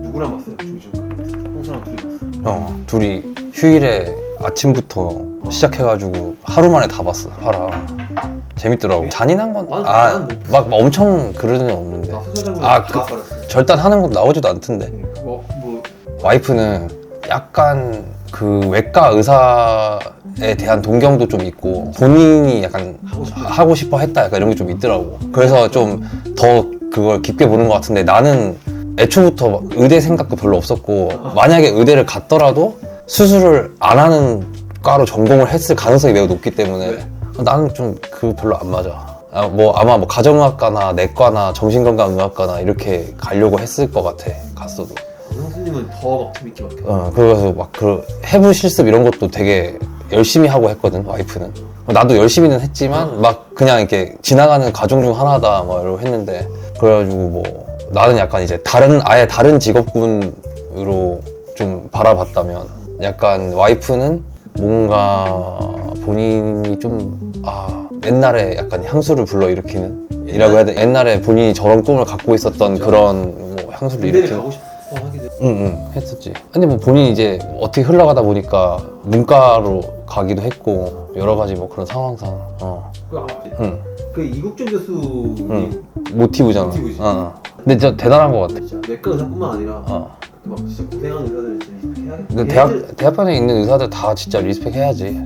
누구랑 봤어요? 형사랑 둘이 봤어요? 둘이 휴일에 아침부터 시작해가지고 하루 만에 다 봤어. 하라. 재밌더라고. 잔인한 건 막 엄청 그러는 건 없는데. 절단하는 것도 나오지도 않던데. 와이프는 약간 그 외과 의사에 대한 동경도 좀 있고 본인이 약간 하고 싶어 했다 약간 이런 게 좀 있더라고. 그래서 좀 더 그걸 깊게 보는 것 같은데 나는 애초부터 의대 생각도 별로 없었고 만약에 의대를 갔더라도 수술을 안 하는 과로 전공을 했을 가능성이 매우 높기 때문에 나는 좀 그 별로 안 맞아. 아마 가정의학과나 내과나 정신건강의학과나 이렇게 가려고 했을 것 같아. 갔어도. 형수님은 더 막 재밌게 봤겠다. 그래서 막 그 해부 실습 이런 것도 되게 열심히 하고 했거든, 와이프는. 나도 열심히는 했지만 막 그냥 이렇게 지나가는 과정 중 하나다 막 이러고 했는데 그래가지고 뭐 나는 약간 이제 아예 다른 직업군으로 좀 바라봤다면 약간 와이프는 뭔가 본인이 좀 옛날에 약간 향수를 불러일으키는 이라고 해야 돼. 옛날에 본인이 저런 꿈을 갖고 있었던 진짜? 그런 뭐 향수를 군대를 일으키는 가고 싶어 하게 돼. 응, 했었지. 근데 뭐 본인이 이제 어떻게 흘러가다 보니까 문과로 가기도 했고 여러 가지 뭐 그런 상황상 응. 그 이국준 교수님 모티브잖아. 모티브지. 근데 진짜 대단한 것 같아. 진짜 내과 의사뿐만 아니라 막 진짜 고생하는 의사들 진짜 해야겠다. 근데 대학병원에 있는 의사들 다 진짜 리스펙 해야지.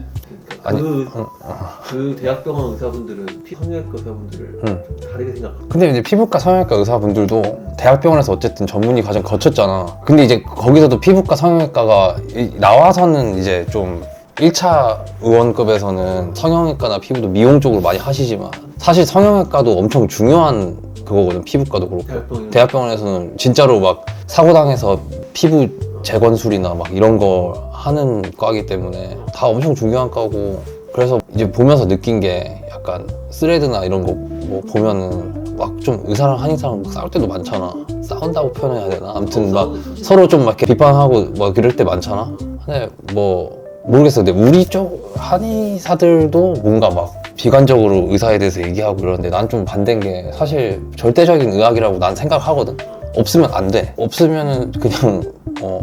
그 대학병원 의사분들은 성형외과 의사분들을 좀 다르게 생각하고. 근데 이제 피부과 성형외과 의사분들도 대학병원에서 어쨌든 전문의 과정 거쳤잖아. 근데 이제 거기서도 피부과 성형외과가 나와서는 이제 좀 1차 의원급에서는 성형외과나 피부도 미용 쪽으로 많이 하시지만 사실 성형외과도 엄청 중요한 그거거든. 피부과도 그렇고 대학병원에서는 진짜로 막 사고당해서 피부 재건술이나 막 이런 거 하는 과이기 때문에 다 엄청 중요한 과고. 그래서 이제 보면서 느낀 게 약간 스레드나 이런 거 뭐 보면은 막 좀 의사랑 한의사랑 싸울 때도 많잖아. 싸운다고 표현해야 되나? 아무튼 막 서로 좀 막 이렇게 비판하고 막 이럴 때 많잖아. 근데 뭐 모르겠어. 근데 우리 쪽 한의사들도 뭔가 막 비관적으로 의사에 대해서 얘기하고 이러는데 난 좀 반대인 게 사실 절대적인 의학이라고 난 생각하거든. 없으면 안 돼. 없으면은 그냥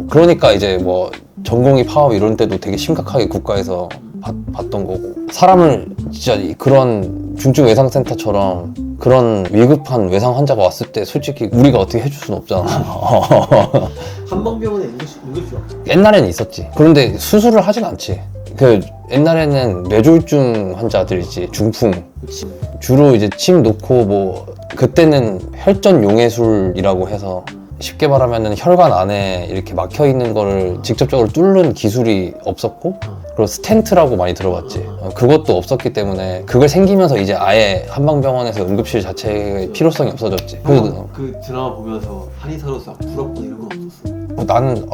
그러니까 이제 뭐 전공의 파업 이런 때도 되게 심각하게 국가에서 봤던 거고 사람을 진짜 그런 중증 외상센터처럼 그런 위급한 외상 환자가 왔을 때 솔직히 우리가 어떻게 해줄 수는 없잖아. 한방병원에 응급실 왔어. 옛날에는 있었지. 그런데 수술을 하진 않지. 그 옛날에는 뇌졸중 환자들이지 중풍 그치. 주로 이제 침 놓고 뭐 그때는 혈전 용해술이라고 해서 쉽게 말하면은 혈관 안에 이렇게 막혀 있는 거를 직접적으로 뚫는 기술이 없었고 그리고 스텐트라고 많이 들어봤지. 그것도 없었기 때문에 그걸 생기면서 이제 아예 한방병원에서 응급실 자체의 필요성이 없어졌지. 그 드라마 보면서 한의사로서 부럽고 이런 건 없었어? 나는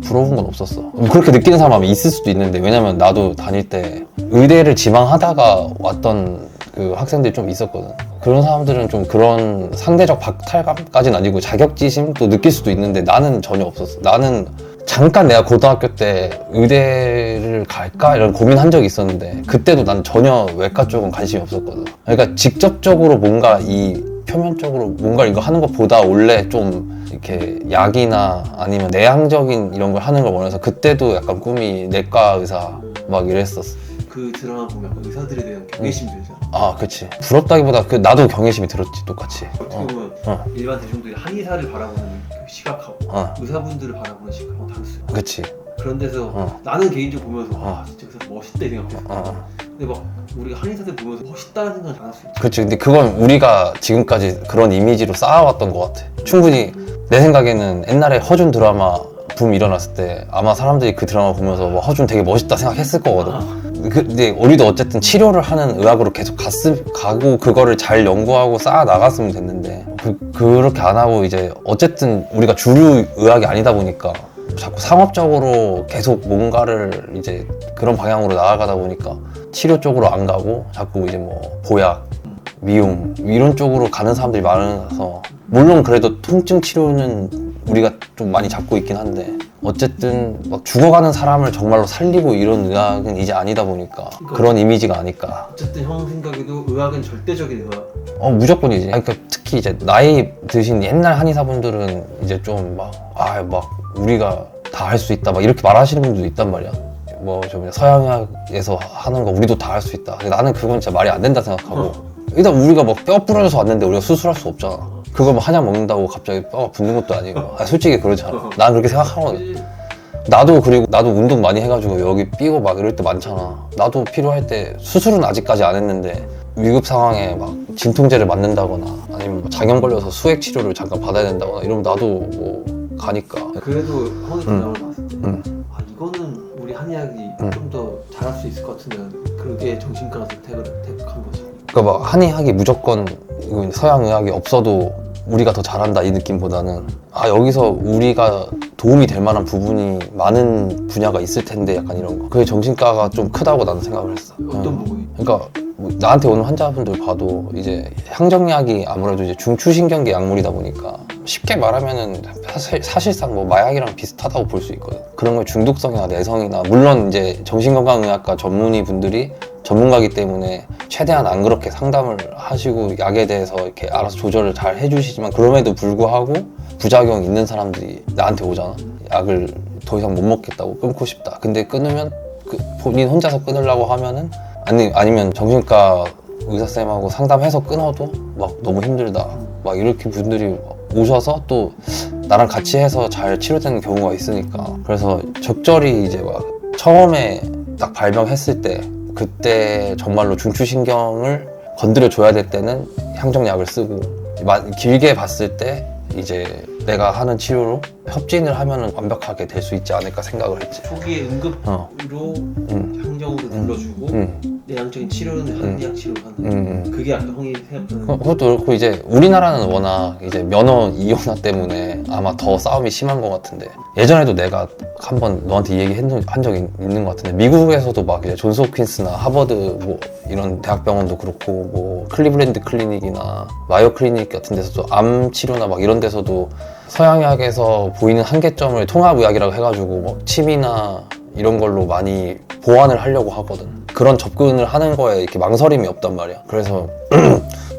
부러운 건 없었어. 그렇게 느끼는 사람이 있을 수도 있는데 왜냐면 나도 다닐 때 의대를 지망하다가 왔던 그 학생들이 좀 있었거든. 그런 사람들은 좀 그런 상대적 박탈감까지는 아니고 자격지심도 느낄 수도 있는데 나는 전혀 없었어. 나는 잠깐 내가 고등학교 때 의대를 갈까 이런 고민한 적이 있었는데 그때도 난 전혀 외과 쪽은 관심이 없었거든. 그러니까 직접적으로 뭔가 이 표면적으로 뭔가 이거 하는 것보다 원래 좀 이렇게 약이나 아니면 내향적인 이런 걸 하는 걸 원해서 그때도 약간 꿈이 내과 의사 막 이랬었어. 그 드라마 보면 약간 의사들에 대한 경외심 들잖아. 그치. 부럽다기보다 나도 경외심이 들었지 똑같이. 어떻게 보면 일반 대중들이 한의사를 바라보는 그 시각하고 의사분들을 바라보는 시각하고 다르어요. 그치. 그런 데서 나는 개인적으로 보면서 진짜 의사 멋있다 이 생각했어. 근데 막 우리가 한의사들 보면서 멋있다는 생각을 안 할 수 있지. 그치. 근데 그건 우리가 지금까지 그런 이미지로 쌓아왔던 것 같아. 충분히 내 생각에는 옛날에 허준 드라마 붐 일어났을 때 아마 사람들이 그 드라마 보면서 와, 허준 되게 멋있다 생각했을 거거든. 근데 우리도 어쨌든 치료를 하는 의학으로 계속 가고 그거를 잘 연구하고 쌓아 나갔으면 됐는데 그렇게 안 하고 이제 어쨌든 우리가 주류 의학이 아니다 보니까 자꾸 상업적으로 계속 뭔가를 이제 그런 방향으로 나아가다 보니까 치료 쪽으로 안 가고 자꾸 이제 뭐 보약, 미용 이런 쪽으로 가는 사람들이 많아서 물론 그래도 통증 치료는 우리가 좀 많이 잡고 있긴 한데 어쨌든 막 죽어가는 사람을 정말로 살리고 이런 의학은 이제 아니다 보니까 그런 이미지가 아닐까. 어쨌든 형 생각에도 의학은 절대적인 의학 무조건이지. 그러니까 특히 이제 나이 드신 옛날 한의사분들은 이제 좀 막 우리가 다 할 수 있다 막 이렇게 말하시는 분들도 있단 말이야. 뭐 좀 서양의학에서 하는 거 우리도 다 할 수 있다. 근데 나는 그건 진짜 말이 안 된다 생각하고 일단 우리가 막 뼈 부러져서 왔는데 우리가 수술할 수 없잖아. 그걸 뭐 한약 먹는다고 갑자기 뼈가 붓는 것도 아니고 솔직히 그렇잖아. 난 그렇게 생각하거든. 나도 운동 많이 해가지고 여기 삐고 막 이럴 때 많잖아. 나도 필요할 때 수술은 아직까지 안 했는데 위급 상황에 막 진통제를 맞는다거나 아니면 뭐 장염 걸려서 수액 치료를 잠깐 받아야 된다거나 이러면 나도 뭐 가니까. 그래도 형이 전형을 봤을 때 이거는 우리 한의학이 좀 더 잘할 수 있을 것 같으면 그게 정신과 선택을 택한 거지. 그러니까 막 한의학이 무조건 서양 의학이 없어도 우리가 더 잘한다 이 느낌보다는 여기서 우리가 도움이 될 만한 부분이 많은 분야가 있을 텐데 약간 이런 거. 그게 정신과가 좀 크다고 나는 생각을 했어. 어떤 부분이? 그러니까 뭐 나한테 오는 환자분들 봐도 이제 향정약이 아무래도 이제 중추신경계 약물이다 보니까 쉽게 말하면은 사실상 뭐 마약이랑 비슷하다고 볼 수 있거든. 그런 걸 중독성이나 내성이나 물론 이제 정신건강의학과 전문의 분들이 전문가이기 때문에 최대한 안 그렇게 상담을 하시고 약에 대해서 이렇게 알아서 조절을 잘 해주시지만 그럼에도 불구하고 부작용 있는 사람들이 나한테 오잖아. 약을 더 이상 못 먹겠다고 끊고 싶다. 근데 끊으면 본인 혼자서 끊으려고 하면은 아니면 정신과 의사쌤하고 상담해서 끊어도 막 너무 힘들다. 막 이렇게 분들이 오셔서 또 나랑 같이 해서 잘 치료되는 경우가 있으니까. 그래서 적절히 이제 막 처음에 딱 발병했을 때 그때 정말로 중추신경을 건드려줘야 될 때는 향정약을 쓰고 길게 봤을 때 이제 내가 하는 치료로 협진을 하면은 완벽하게 될 수 있지 않을까 생각을 했지. 초기에 응급으로 향정으로 눌러주고 내향적인 치료는 한의학 치료를 하는 그게 아까 형이 생각하는 그것도 그렇고 이제 우리나라는 워낙 이제 면허 이혼화 때문에 아마 더 싸움이 심한 것 같은데 예전에도 내가 한번 너한테 이 얘기 한 적이 있는 것 같은데 미국에서도 막 이제 존스 홉킨스나 하버드 뭐 이런 대학병원도 그렇고 뭐 클리블랜드 클리닉이나 마요 클리닉 같은 데서도 암 치료나 막 이런 데서도 서양의학에서 보이는 한계점을 통합의학이라고 해가지고 뭐 침이나 이런 걸로 많이 보완을 하려고 하거든. 그런 접근을 하는 거에 이렇게 망설임이 없단 말이야. 그래서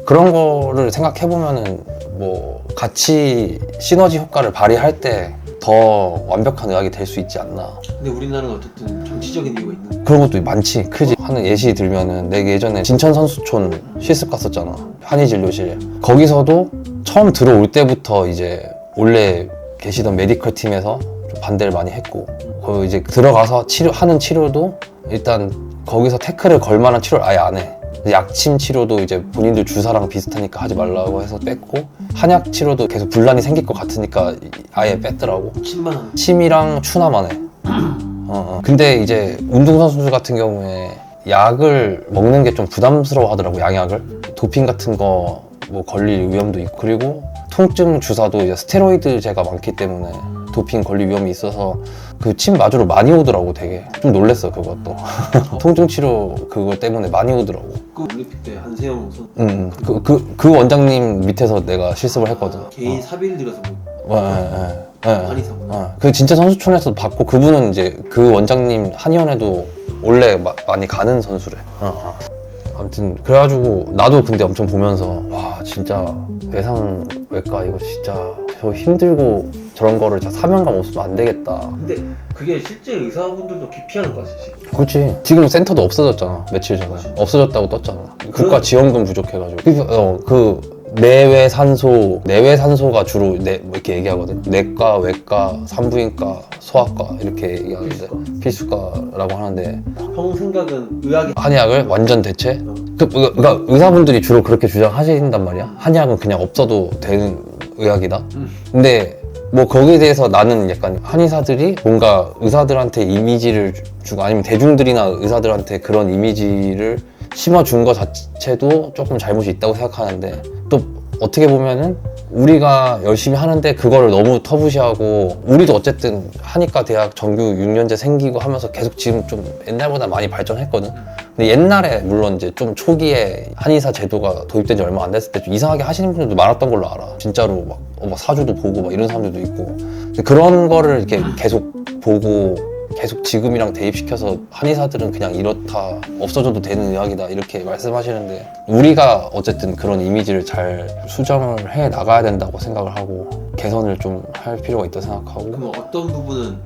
그런 거를 생각해보면은 뭐 같이 시너지 효과를 발휘할 때 더 완벽한 의학이 될 수 있지 않나. 근데 우리나라는 어쨌든 정치적인 이유가 있는 거야. 그런 것도 많지. 크지. 하는 예시 들면은 내가 예전에 진천선수촌 실습 갔었잖아. 한의진료실. 거기서도 처음 들어올 때부터 이제 원래 계시던 메디컬 팀에서 좀 반대를 많이 했고 거기 이제 들어가서 하는 치료도 일단 거기서 태클을 걸 만한 치료를 아예 안 해. 약침 치료도 이제 본인들 주사랑 비슷하니까 하지 말라고 해서 뺐고 한약 치료도 계속 분란이 생길 것 같으니까 아예 뺐더라고. 침만 하는 침이랑 추나만 해. 근데 이제 운동선수들 같은 경우에 약을 먹는 게 좀 부담스러워 하더라고. 양약을 도핑 같은 거 뭐 걸릴 위험도 있고 그리고 통증 주사도 이제 스테로이드제가 많기 때문에 도핑 걸릴 위험이 있어서 그 침 마주로 많이 오더라고. 되게 좀 놀랬어 그것도. 통증 치료 그거 때문에 많이 오더라고. 그 올림픽 때 한세영 선수 그 원장님 밑에서 내가 실습을 했거든. 개인 사비를 들여서 뭐 한의사구나. 그 진짜 선수촌에서도 받고 그분은 이제 그 원장님 한의원에도 원래 많이 가는 선수래. 아무튼 그래가지고 나도 근데 엄청 보면서 와 진짜 외상외과 이거 진짜 저 힘들고 저런 거를 진짜 사명감 없으면 안 되겠다. 근데 그게 실제 의사분들도 기피하는 거지. 그렇지. 지금 센터도 없어졌잖아. 며칠 전에 없어졌다고 떴잖아. 국가 지원금 부족해가지고 그 내외산소가 주로 뭐 이렇게 얘기하거든. 내과, 외과, 산부인과, 소아과 이렇게 얘기하는데 필수과라고 하는데 형 생각은 의학이 한의학을 완전 대체? 그러니까 의사분들이 주로 그렇게 주장하신단 말이야. 한의학은 그냥 없어도 되는 의학이다. 근데 뭐 거기에 대해서 나는 약간 한의사들이 뭔가 의사들한테 이미지를 주고 아니면 대중들이나 의사들한테 그런 이미지를 심어준 것 자체도 조금 잘못이 있다고 생각하는데 또 어떻게 보면은 우리가 열심히 하는데 그거를 너무 터부시하고 우리도 어쨌든 한의과 대학 정규 6년제 생기고 하면서 계속 지금 좀 옛날보다 많이 발전했거든. 근데 옛날에 물론 이제 좀 초기에 한의사 제도가 도입된 지 얼마 안 됐을 때 좀 이상하게 하시는 분들도 많았던 걸로 알아. 진짜로 막 사주도 보고 막 이런 사람들도 있고. 근데 그런 거를 이렇게 계속 보고 계속 지금이랑 대입시켜서 한의사들은 그냥 이렇다, 없어져도 되는 의학이다 이렇게 말씀하시는데 우리가 어쨌든 그런 이미지를 잘 수정을 해 나가야 된다고 생각을 하고 개선을 좀 할 필요가 있다고 생각하고. 그럼 어떤 부분은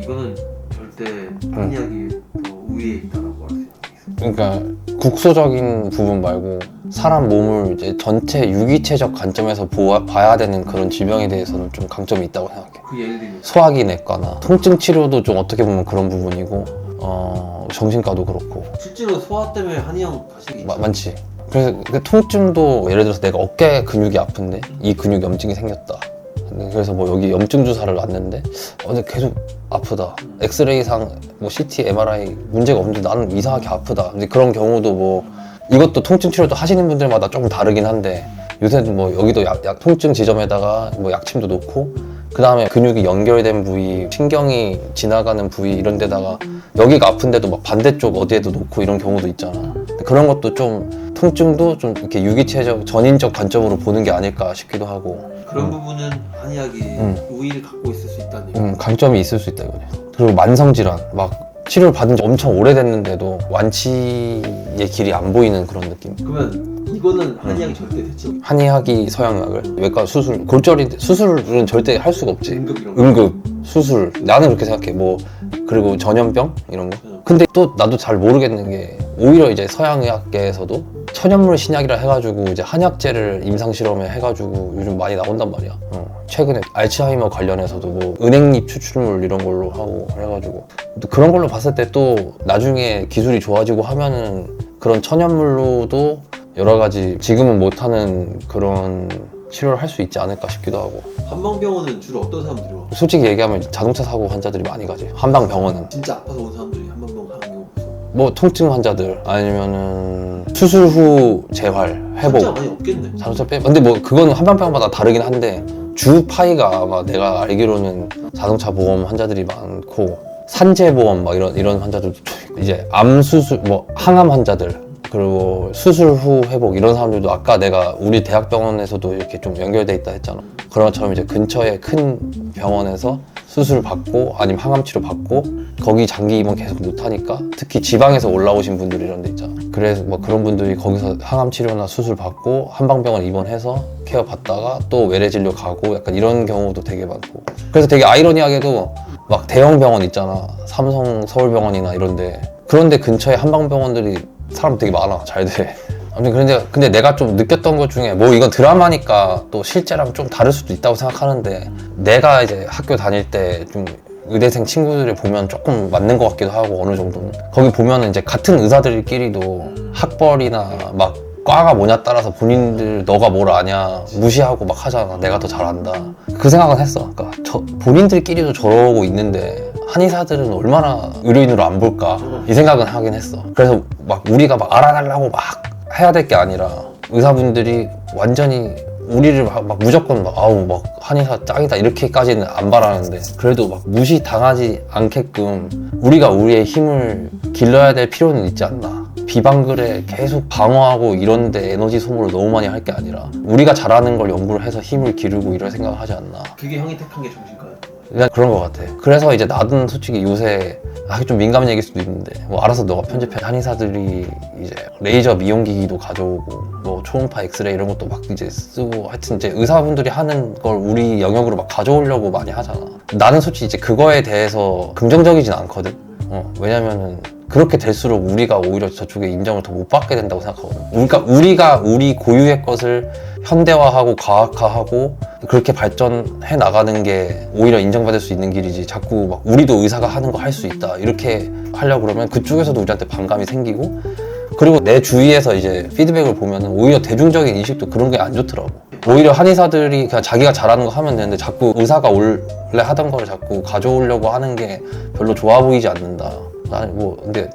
이거는 절대 한의학이 더 우위에 있다라고 할 수 있겠어요? 그러니까 국소적인 부분 말고 사람 몸을 이제 전체 유기체적 관점에서 봐야 되는 그런 질병에 대해서는 좀 강점이 있다고 생각해. 그 예를 들면 소화기 내과나 통증 치료도 좀 어떻게 보면 그런 부분이고 정신과도 그렇고 실제로 소화 때문에 한의원 가시기 많지. 그래서 그 통증도 예를 들어서 내가 어깨 근육이 아픈데 이 근육 염증이 생겼다. 그래서 뭐 여기 염증 주사를 놨는데 근데 계속 아프다. 엑스레이상 뭐 CT, MRI 문제가 없는데 나는 이상하게 아프다. 근데 그런 경우도 뭐 이것도 통증 치료도 하시는 분들마다 조금 다르긴 한데 요새는 뭐 여기도 통증 지점에다가 뭐 약침도 놓고 그 다음에 근육이 연결된 부위, 신경이 지나가는 부위 이런 데다가 여기가 아픈데도 막 반대쪽 어디에도 놓고 이런 경우도 있잖아. 그런 것도 좀 통증도 좀 이렇게 유기체적, 전인적 관점으로 보는 게 아닐까 싶기도 하고. 그런 부분은 한의학이 우위를 갖고 있을 수 있다는 얘기. 강점이 있을 수 있다 이거네. 그리고 만성질환 막 치료를 받은 지 엄청 오래됐는데도 완치의 길이 안 보이는 그런 느낌. 그러면 이거는 한의학이 절대 대체 한의학이 서양의학을 외과 수술, 골절이 수술은 절대 할 수가 없지. 응급 이런 거. 응급, 수술. 나는 그렇게 생각해. 뭐 그리고 전염병 이런 거. 근데 또 나도 잘 모르겠는 게 오히려 이제 서양의학계에서도 천연물 신약이라 해가지고 이제 한약재를 임상 실험에 해가지고 요즘 많이 나온단 말이야. 최근에 알츠하이머 관련해서도 뭐 은행잎 추출물 이런 걸로 하고 해가지고 또 그런 걸로 봤을 때 또 나중에 기술이 좋아지고 하면은 그런 천연물로도 여러 가지 지금은 못하는 그런 치료를 할 수 있지 않을까 싶기도 하고. 한방병원은 주로 어떤 사람들이 와? 솔직히 얘기하면 자동차 사고 환자들이 많이 가지. 한방병원은 진짜 아파서 온 사람들이 한방병원 가는 경우 없어. 뭐 통증 환자들 아니면은 수술 후 재활 회복 진짜 많이 없겠네. 자동차 빼. 근데 뭐 그건 한방병원마다 다르긴 한데 주 파이가 아마 내가 알기로는 자동차 보험 환자들이 많고 산재 보험 막 이런 환자들도 이제 암 수술 뭐 항암 환자들 그리고 수술 후 회복 이런 사람들도 아까 내가 우리 대학병원에서도 이렇게 좀 연결돼 있다 했잖아. 그런 것처럼 이제 근처에 큰 병원에서 수술 받고 아니면 항암 치료 받고 거기 장기 입원 계속 못하니까 특히 지방에서 올라오신 분들 이런 데 있잖아. 그래서 뭐 그런 분들이 거기서 항암 치료나 수술 받고 한방병원 입원해서 케어 받다가 또 외래 진료 가고 약간 이런 경우도 되게 많고. 그래서 되게 아이러니하게도 막 대형 병원 있잖아. 삼성 서울병원이나 이런데 그런데 근처에 한방병원들이 사람 되게 많아. 잘 돼. 아무튼 근데 내가 좀 느꼈던 것 중에 뭐 이건 드라마니까 또 실제랑 좀 다를 수도 있다고 생각하는데 내가 이제 학교 다닐 때 좀 의대생 친구들을 보면 조금 맞는 것 같기도 하고 어느 정도는 거기 보면은 이제 같은 의사들끼리도 학벌이나 막 과가 뭐냐 따라서 본인들 너가 뭘 아냐 무시하고 막 하잖아. 내가 더 잘 안다. 그 생각은 했어. 그러니까 본인들끼리도 저러고 있는데 한의사들은 얼마나 의료인으로 안 볼까 이 생각은 하긴 했어. 그래서 막 우리가 막 알아달라고 막 해야 될 게 아니라 의사분들이 완전히 우리를 막 무조건 막 아우 막 한의사 짱이다 이렇게까지는 안 바라는데 그래도 막 무시 당하지 않게끔 우리가 우리의 힘을 길러야 될 필요는 있지 않나. 비방글에 계속 방어하고 이런데 에너지 소모를 너무 많이 할 게 아니라 우리가 잘하는 걸 연구를 해서 힘을 기르고 이럴 생각을 하지 않나. 그게 형이 택한 게 정신과야? 그냥 그런 것 같아. 그래서 이제 나는 솔직히 요새 좀 민감한 얘기일 수도 있는데 뭐 알아서 너가 편집해. 한의사들이 이제 레이저 미용기기도 가져오고 뭐 초음파 엑스레이 이런 것도 막 이제 쓰고 하여튼 이제 의사분들이 하는 걸 우리 영역으로 막 가져오려고 많이 하잖아. 나는 솔직히 이제 그거에 대해서 긍정적이진 않거든. 왜냐면은 그렇게 될수록 우리가 오히려 저쪽에 인정을 더 못 받게 된다고 생각하거든. 그러니까 우리가 우리 고유의 것을 현대화하고 과학화하고 그렇게 발전해 나가는 게 오히려 인정받을 수 있는 길이지. 자꾸 막 우리도 의사가 하는 거 할 수 있다 이렇게 하려고 그러면 그쪽에서도 우리한테 반감이 생기고 그리고 내 주위에서 이제 피드백을 보면은 오히려 대중적인 인식도 그런 게 안 좋더라고. 오히려 한의사들이 그냥 자기가 잘하는 거 하면 되는데 자꾸 의사가 원래 하던 걸 자꾸 가져오려고 하는 게 별로 좋아 보이지 않는다. 나는 뭐 근데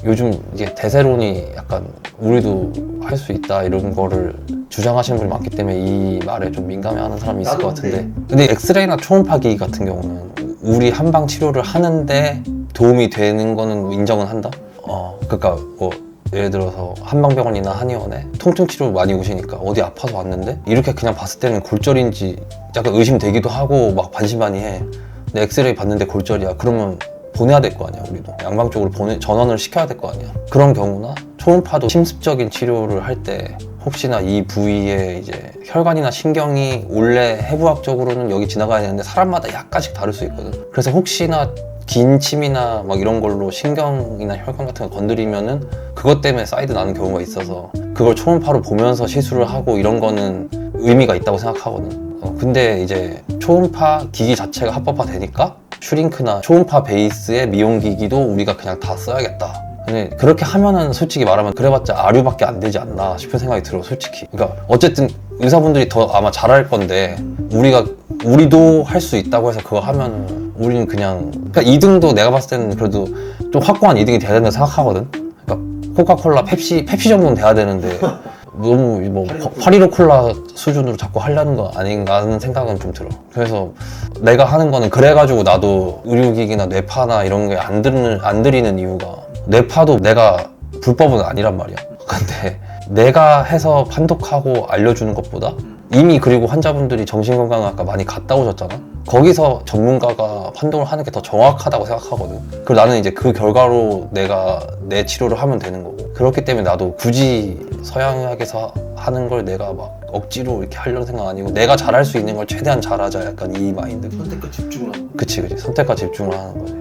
요즘 이게 대세론이 약간 우리도 할 수 있다 이런 거를 주장하시는 분이 많기 때문에 이 말에 좀 민감해하는 사람이 있을 것 같은데 근데 엑스레이나 초음파기 같은 경우는 우리 한방 치료를 하는데 도움이 되는 거는 인정은 한다. 그러니까 뭐 예를 들어서 한방병원이나 한의원에 통증 치료 많이 오시니까 어디 아파서 왔는데 이렇게 그냥 봤을 때는 골절인지 약간 의심되기도 하고 막 반신반의해. 근데 엑스레이 봤는데 골절이야. 그러면 보내야 될 거 아니야. 우리도 양방 쪽으로 전원을 시켜야 될 거 아니야. 그런 경우나 초음파도 침습적인 치료를 할 때 혹시나 이 부위에 이제 혈관이나 신경이 원래 해부학적으로는 여기 지나가야 되는데 사람마다 약간씩 다를 수 있거든. 그래서 혹시나 긴 침이나 막 이런 걸로 신경이나 혈관 같은 거 건드리면은 그것 때문에 사이드 나는 경우가 있어서 그걸 초음파로 보면서 시술을 하고 이런 거는 의미가 있다고 생각하거든. 근데 이제 초음파 기기 자체가 합법화 되니까 슈링크나 초음파 베이스의 미용기기도 우리가 그냥 다 써야겠다. 근데 그렇게 하면은 솔직히 말하면 그래봤자 아류밖에 안 되지 않나 싶은 생각이 들어, 솔직히. 그러니까 어쨌든 의사분들이 더 아마 잘할 건데 우리도 할 수 있다고 해서 그거 하면은 우리는 그러니까 2등도 내가 봤을 때는 그래도 좀 확고한 2등이 돼야 된다고 생각하거든. 그러니까 코카콜라, 펩시 정도는 돼야 되는데 너무 뭐 815 콜라 수준으로 자꾸 하려는 거 아닌가 하는 생각은 좀 들어. 그래서 내가 하는 거는 그래가지고 나도 의료기기나 뇌파나 이런 게 안 들이는 이유가, 뇌파도 내가 불법은 아니란 말이야. 근데 내가 해서 판독하고 알려주는 것보다 이미 그리고 환자분들이 정신건강의학과 많이 갔다 오셨잖아. 거기서 전문가가 판독을 하는 게 더 정확하다고 생각하거든. 그리고 나는 이제 그 결과로 내가 내 치료를 하면 되는 거고. 그렇기 때문에 나도 굳이 서양의학에서 하는 걸 내가 막 억지로 이렇게 하려는 생각 아니고 내가 잘할 수 있는 걸 최대한 잘하자, 약간 이 마인드. 선택과 집중을 하는 거. 그치. 선택과 집중을 하는 거지.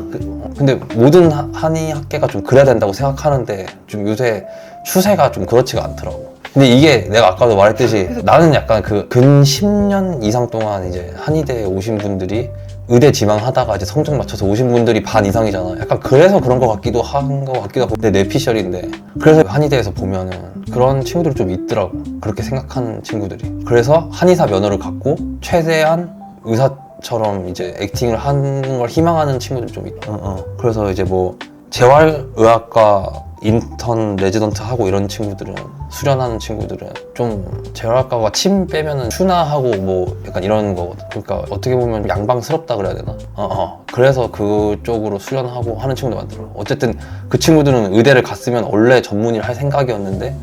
근데 모든 한의학계가 좀 그래야 된다고 생각하는데 좀 요새 추세가 좀 그렇지가 않더라고. 근데 이게 내가 아까도 말했듯이 나는 약간 근 10년 이상 동안 이제 한의대에 오신 분들이 의대 지망하다가 이제 성적 맞춰서 오신 분들이 반 이상이잖아. 약간 그래서 그런 것 같기도 한 것 같기도 하고. 내 뇌피셜인데. 그래서 한의대에서 보면은 그런 친구들이 좀 있더라고. 그렇게 생각하는 친구들이. 그래서 한의사 면허를 갖고 최대한 의사처럼 이제 액팅을 하는 걸 희망하는 친구들이 좀 있다. 그래서 이제 뭐 재활의학과 인턴 레지던트 하고 이런 친구들은, 수련하는 친구들은 좀 재활학과가 침 빼면은 추나하고 뭐 약간 이런 거거든. 그러니까 어떻게 보면 양방스럽다 그래야 되나? 그래서 그쪽으로 수련하고 하는 친구도 많더라고. 어쨌든 그 친구들은 의대를 갔으면 원래 전문의를 할 생각이었는데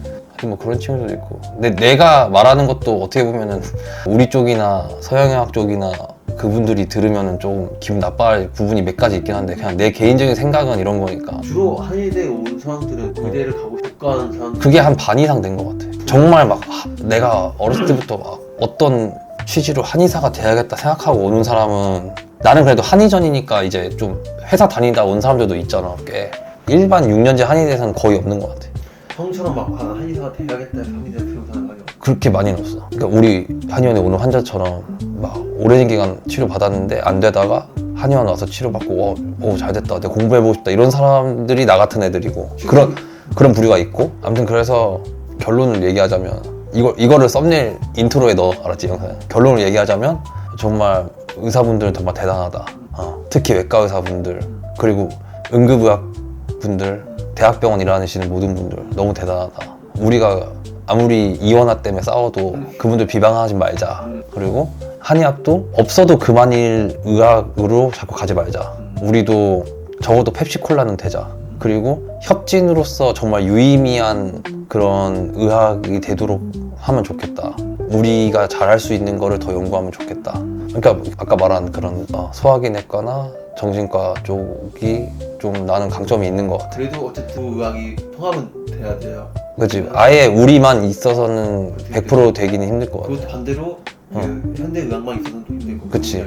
뭐 그런 친구들도 있고. 근데 내가 말하는 것도 어떻게 보면은 우리 쪽이나 서양의학 쪽이나 그분들이 들으면은 좀 기분 나빠할 부분이 몇 가지 있긴 한데 그냥 내 개인적인 생각은 이런 거니까. 주로 한의대에 온 사람들은 의대를 가고 싶어 하는 사람들, 그게 한 반 이상 된 것 같아. 정말 막 내가 어렸을 때부터 막 어떤 취지로 한의사가 돼야겠다 생각하고 오는 사람은, 나는 그래도 한의전이니까 이제 좀 회사 다니다 온 사람들도 있잖아. 꽤 일반 6년제 한의대에서는 거의 없는 것 같아. 형처럼 막 한의사가 돼야겠다 해서 한의대 들어온 사람 많이 없어. 그렇게 많이는 없어. 그러니까 우리 한의원에 오는 환자처럼 막 오랜 기간 치료 받았는데 안 되다가 한의원 와서 치료받고 잘 됐다, 내가 공부해보고 싶다, 이런 사람들이 나 같은 애들이고, 그런 부류가 있고. 아무튼 그래서 결론을 얘기하자면 이거를 썸네일 인트로에 넣어, 알았지 영상? 결론을 얘기하자면 정말 의사분들은 정말 대단하다. 특히 외과 의사분들, 그리고 응급의학분들, 대학병원 일하시는 모든 분들 너무 대단하다. 우리가 아무리 이원화 때문에 싸워도 그분들 비방하지 말자. 그리고 한의학도 없어도 그만일 의학으로 자꾸 가지 말자. 우리도 적어도 펩시콜라는 되자. 그리고 협진으로서 정말 유의미한 그런 의학이 되도록 하면 좋겠다. 우리가 잘할 수 있는 거를 더 연구하면 좋겠다. 그러니까 아까 말한 그런 소화기내과나 정신과 쪽이 좀 나는 강점이 있는 것 같아. 그래도 어쨌든 의학이 통합은 돼야 돼요. 그치. 아예 우리만 있어서는 100% 되기는 힘들 것 같아. 그것도 반대로 그 현대 의학만 있어서는 또 힘들고. 그치.